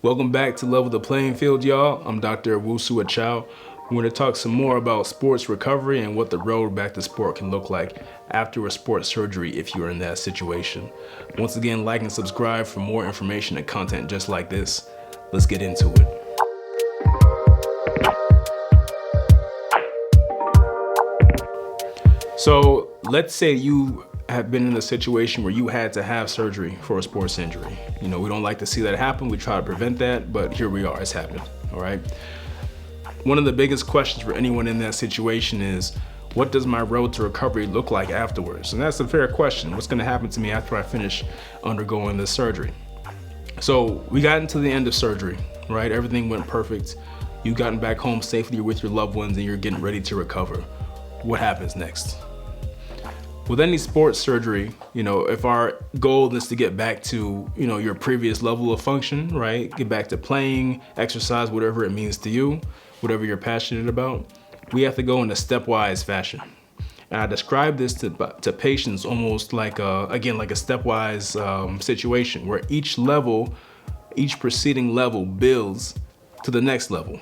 Welcome back to Level the Playing Field, y'all. I'm Dr. Owusu-Akyaw. We're going to talk some more about sports recovery and what the road back to sport can look like after a sports surgery if you're in that situation. Once again, like and subscribe for more information and content just like this. Let's get into it. So let's say you have been in a situation where you had to have surgery for a sports injury. We don't like to see that happen. We try to prevent that, but here we are, it's happened, all right? One of the biggest questions for anyone in that situation is, what does my road to recovery look like afterwards? And that's a fair question. What's gonna happen to me after I finish undergoing this surgery? So we got into the end of surgery, right? Everything went perfect. You've gotten back home safely with your loved ones and you're getting ready to recover. What happens next? With any sports surgery, if our goal is to get back to, your previous level of function, right? Get back to playing, exercise, whatever it means to you, whatever you're passionate about, we have to go in a stepwise fashion. And I describe this to patients almost like a stepwise situation where each preceding level builds to the next level,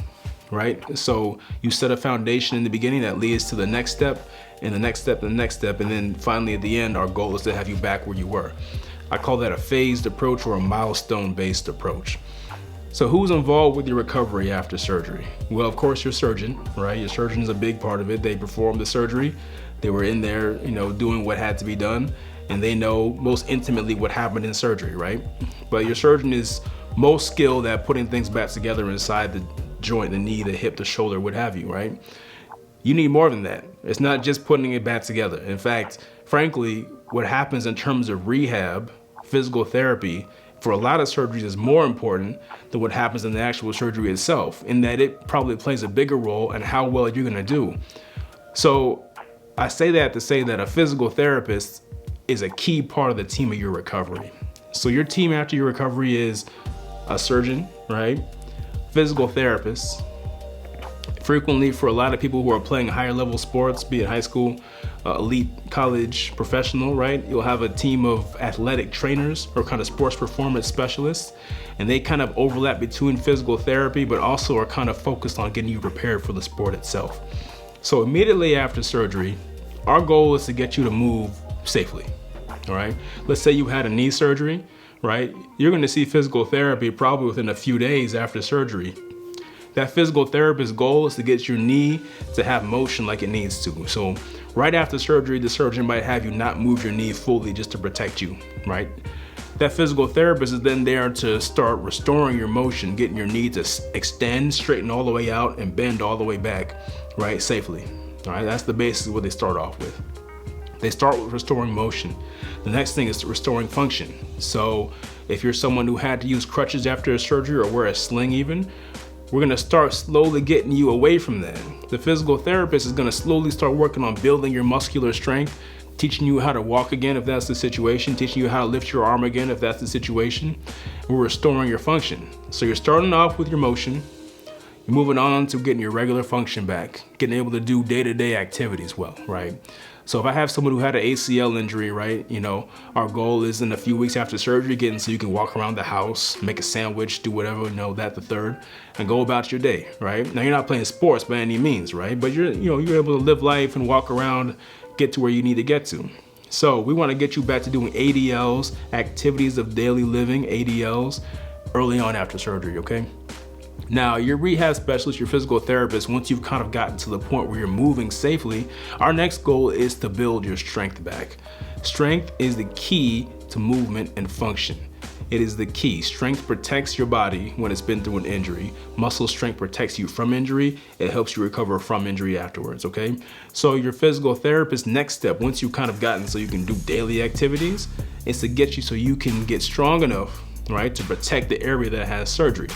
right? So you set a foundation in the beginning that leads to the next step, and the next step, and the next step, and then finally at the end, our goal is to have you back where you were. I call that a phased approach or a milestone-based approach. So who's involved with your recovery after surgery? Well, of course, your surgeon, right? Your surgeon is a big part of it. They performed the surgery. They were in there, doing what had to be done, and they know most intimately what happened in surgery, right? But your surgeon is most skilled at putting things back together inside the joint, the knee, the hip, the shoulder, what have you, right? You need more than that. It's not just putting it back together. In fact, frankly, what happens in terms of rehab, physical therapy, for a lot of surgeries is more important than what happens in the actual surgery itself, in that it probably plays a bigger role in how well you're gonna do. So I say that to say that a physical therapist is a key part of the team of your recovery. So your team after your recovery is a surgeon, right? Physical therapist. Frequently, for a lot of people who are playing higher level sports, be it high school, elite, college, professional, right? You'll have a team of athletic trainers or kind of sports performance specialists, and they kind of overlap between physical therapy, but also are kind of focused on getting you prepared for the sport itself. So immediately after surgery, our goal is to get you to move safely, all right? Let's say you had a knee surgery, right? You're gonna see physical therapy probably within a few days after surgery. That physical therapist's goal is to get your knee to have motion like it needs to. So right after surgery, the surgeon might have you not move your knee fully just to protect you, right? That physical therapist is then there to start restoring your motion, getting your knee to extend, straighten all the way out, and bend all the way back, right, safely. All right, that's the basis of what they start off with. They start with restoring motion. The next thing is restoring function. So if you're someone who had to use crutches after a surgery or wear a sling even, we're gonna start slowly getting you away from that. The physical therapist is gonna slowly start working on building your muscular strength, teaching you how to walk again if that's the situation, teaching you how to lift your arm again if that's the situation. We're restoring your function. So you're starting off with your motion, you're moving on to getting your regular function back, getting able to do day-to-day activities well, right? So if I have someone who had an ACL injury, right, our goal is in a few weeks after surgery, getting so you can walk around the house, make a sandwich, do whatever, that the third, and go about your day, right? Now you're not playing sports by any means, right? But you're able to live life and walk around, get to where you need to get to. So we want to get you back to doing ADLs, activities of daily living, ADLs, early on after surgery, okay? Now, your rehab specialist, your physical therapist, once you've kind of gotten to the point where you're moving safely, our next goal is to build your strength back. Strength is the key to movement and function. It is the key. Strength protects your body when it's been through an injury. Muscle strength protects you from injury. It helps you recover from injury afterwards, okay? So your physical therapist's next step, once you've kind of gotten so you can do daily activities, is to get you so you can get strong enough, right, to protect the area that has surgery.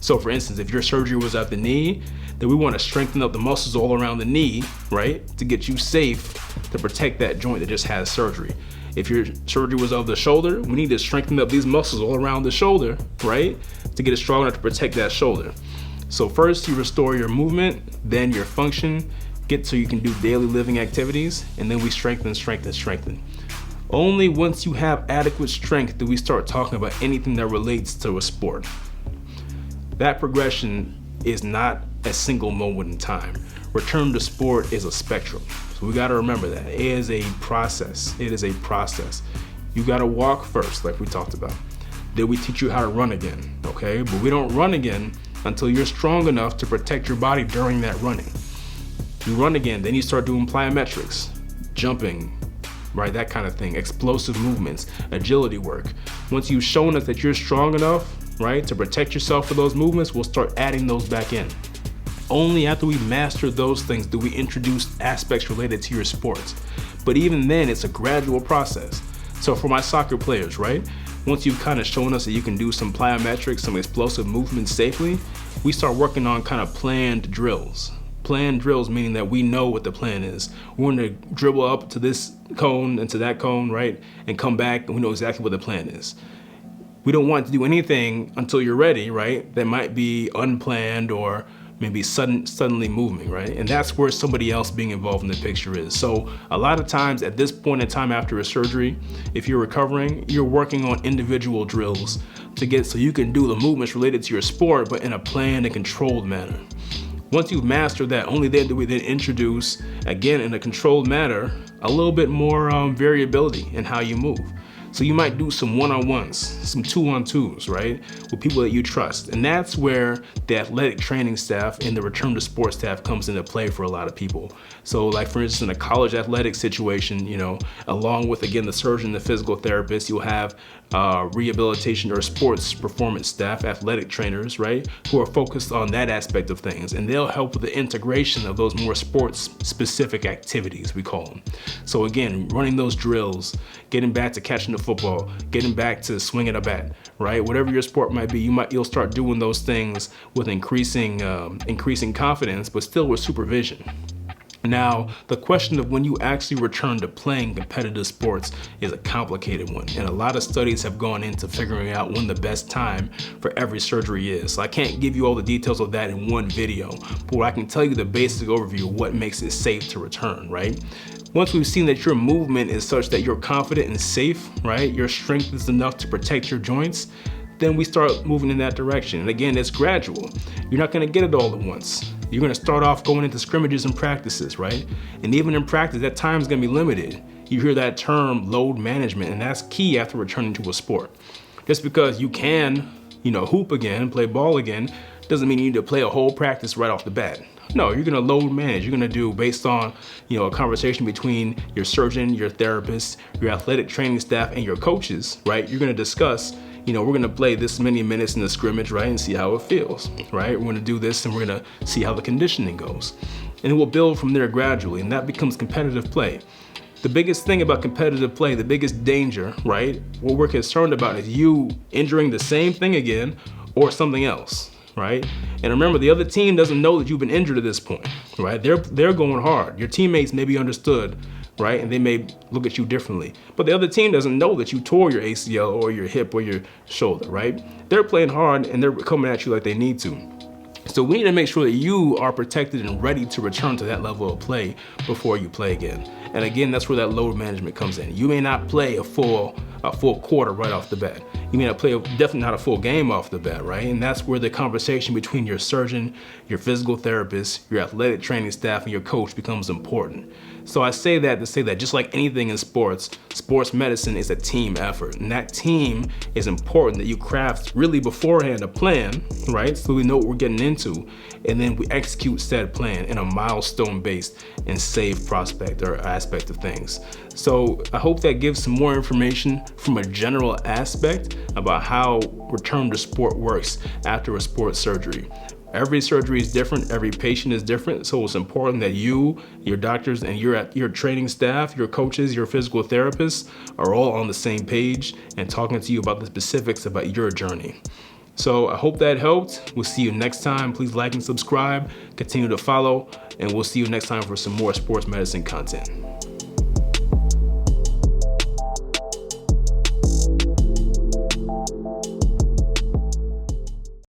So for instance, if your surgery was at the knee, then we want to strengthen up the muscles all around the knee, right? To get you safe to protect that joint that just has surgery. If your surgery was of the shoulder, we need to strengthen up these muscles all around the shoulder, right? To get it strong enough to protect that shoulder. So first you restore your movement, then your function, get so you can do daily living activities, and then we strengthen. Only once you have adequate strength do we start talking about anything that relates to a sport. that progression is not a single moment in time. Return to sport is a spectrum. So we gotta remember that. It is a process. It is a process. You gotta walk first, like we talked about. Then we teach you how to run again, okay? But we don't run again until you're strong enough to protect your body during that running. You run again, then you start doing plyometrics, jumping, right? That kind of thing, explosive movements, agility work. Once you've shown us that you're strong enough, right, to protect yourself for those movements, we'll start adding those back in. Only after we master those things do we introduce aspects related to your sports. But even then, it's a gradual process. So for my soccer players, right, once you've kind of shown us that you can do some plyometrics, some explosive movements safely, we start working on kind of planned drills. Planned drills meaning that we know what the plan is. We're gonna dribble up to this cone and to that cone, right, and come back, and we know exactly what the plan is. We don't want to do anything until you're ready, right, that might be unplanned or maybe suddenly moving, right? And that's where somebody else being involved in the picture is. So a lot of times at this point in time after a surgery, if you're recovering, you're working on individual drills to get so you can do the movements related to your sport, but in a planned and controlled manner. Once you've mastered that, only then do we then introduce, again in a controlled manner, a little bit more variability in how you move. So you might do some one-on-ones, some two-on-twos, right, with people that you trust. And that's where the athletic training staff and the return to sports staff comes into play for a lot of people. So like for instance, in a college athletic situation, you know, along with again the surgeon, the physical therapist, you'll have rehabilitation or sports performance staff, athletic trainers, right, who are focused on that aspect of things. And they'll help with the integration of those more sports specific activities, we call them. So again, running those drills, getting back to catching the football, getting back to swinging a bat, right? Whatever your sport might be, you'll start doing those things with increasing confidence, but still with supervision. Now, the question of when you actually return to playing competitive sports is a complicated one, and a lot of studies have gone into figuring out when the best time for every surgery is. So I can't give you all the details of that in one video, but I can tell you the basic overview of what makes it safe to return, right? Once we've seen that your movement is such that you're confident and safe, right? Your strength is enough to protect your joints, then we start moving in that direction. And again, it's gradual. You're not gonna get it all at once. You're gonna start off going into scrimmages and practices, right? And even in practice, that time is gonna be limited. You hear that term, load management, and that's key after returning to a sport. Just because you can, hoop again, play ball again, doesn't mean you need to play a whole practice right off the bat. No, you're gonna load manage. You're gonna do based on, a conversation between your surgeon, your therapist, your athletic training staff, and your coaches, right? You're gonna discuss, we're gonna play this many minutes in the scrimmage, right? And see how it feels, right? We're gonna do this and we're gonna see how the conditioning goes. And we'll build from there gradually, and that becomes competitive play. The biggest thing about competitive play, the biggest danger, right? What we're concerned about is you injuring the same thing again or something else, right? And remember, the other team doesn't know that you've been injured at this point, right? They're going hard. Your teammates may be understood, right? And they may look at you differently. But the other team doesn't know that you tore your ACL or your hip or your shoulder, right? They're playing hard and they're coming at you like they need to. So we need to make sure that you are protected and ready to return to that level of play before you play again. And again, that's where that load management comes in. You may not play a full quarter right off the bat. You may not play, definitely not a full game off the bat, right? And that's where the conversation between your surgeon, your physical therapist, your athletic training staff, and your coach becomes important. So I say that to say that just like anything in sports medicine is a team effort. And that team is important that you craft really beforehand a plan, right? So we know what we're getting into. And then we execute said plan in a milestone-based and safe prospect or aspect of things. So I hope that gives some more information from a general aspect about how return to sport works after a sports surgery. Every surgery is different, every patient is different, so it's important that you, your doctors, and your training staff, your coaches, your physical therapists are all on the same page and talking to you about the specifics about your journey. So I hope that helped. We'll see you next time. Please like and subscribe, continue to follow, and we'll see you next time for some more sports medicine content.